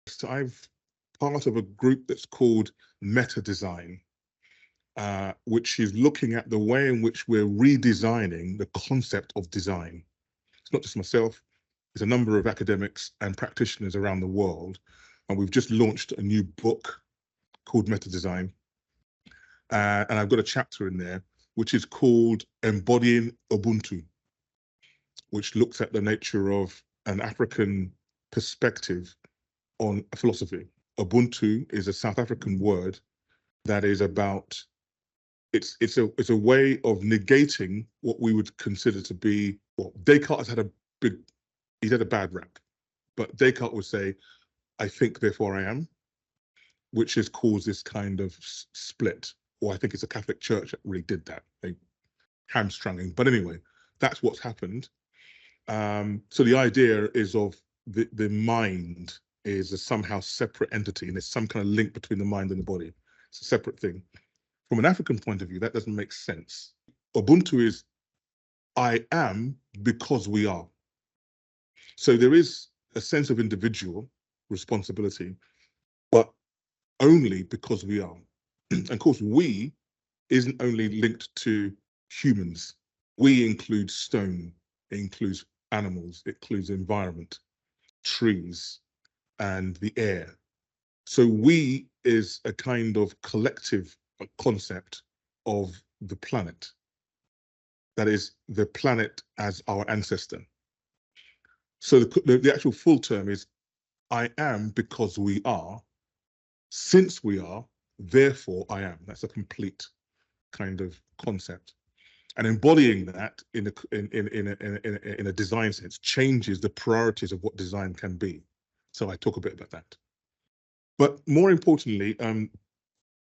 So I'm part of a group that's called Meta Design, which is looking at the way in which we're redesigning the concept of design. It's not just myself, there's a number of academics and practitioners around the world, and we've just launched a new book called Meta Design. And I've got a chapter in there, which is called Embodying Ubuntu, which looks at the nature of an African perspective on philosophy. Ubuntu is a South African word that is about, it's a way of negating what we would consider to be, well, Descartes had he had a bad rap, but Descartes would say, I think, therefore I am, which has caused this kind of split. Or I think it's a Catholic Church that really did that, they hamstrung. But anyway, that's what's happened. So the idea is of the mind is a somehow separate entity, and there's some kind of link between the mind and the body. It's a separate thing. From an African point of view, that doesn't make sense. Ubuntu is I am because we are. So there is a sense of individual responsibility, but only because we are. And of course, we isn't only linked to humans. We include stone, it includes animals, it includes the environment, trees, and the air. So we is a kind of collective concept of the planet. That is the planet as our ancestor. So the actual full term is I am because we are, since we are, therefore I am. That's a complete kind of concept. And embodying that in a design sense changes the priorities of what design can be. So I talk a bit about that. But more importantly,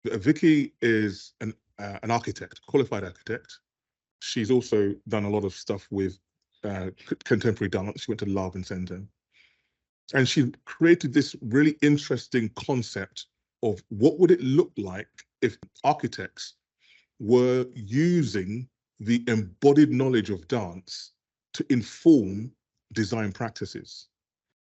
Vicky is an architect, qualified architect. She's also done a lot of stuff with contemporary dance. She went to the Larvin Center. And she created this really interesting concept of what would it look like if architects were using the embodied knowledge of dance to inform design practices.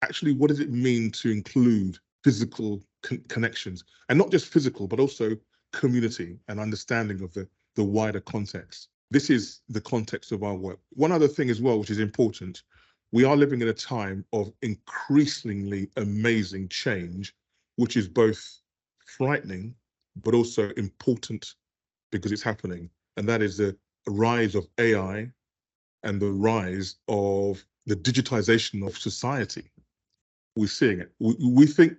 Actually, what does it mean to include physical connections, and not just physical, but also community and understanding of the wider context? This is the context of our work. One other thing as well, which is important, we are living in a time of increasingly amazing change, which is both frightening, but also important because it's happening. And that is the rise of AI and the rise of the digitization of society. We're seeing it. We think,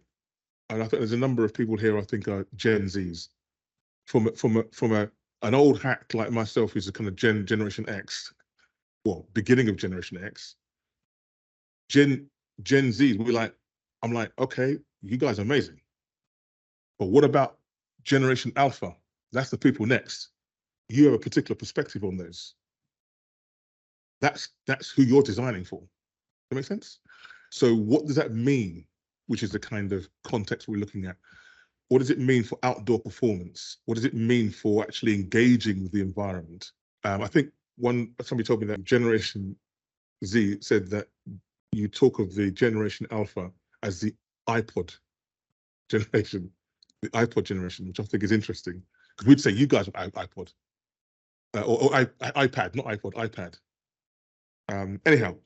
and I think there's a number of people here I think are Gen Zs. From an old hack like myself who's a kind of Generation X, well, beginning of Generation X, Gen Z, I'm like, okay, you guys are amazing. But what about Generation Alpha? That's the people next. You have a particular perspective on those. That's who you're designing for. Does that make sense? So what does that mean? Which is the kind of context we're looking at. What does it mean for outdoor performance? What does it mean for actually engaging with the environment? I think somebody told me that Generation Z said that you talk of the Generation Alpha as the iPod generation, which I think is interesting, because we'd say you guys are iPod, or iPad, not iPod, iPad. Anyhow,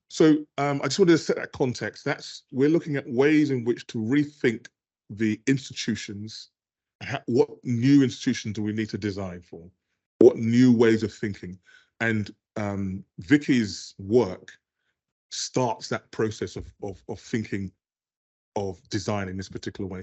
so I just wanted to set that context. We're looking at ways in which to rethink the institutions. What new institutions do we need to design for? What new ways of thinking? And Vicky's work starts that process of thinking of design in this particular way.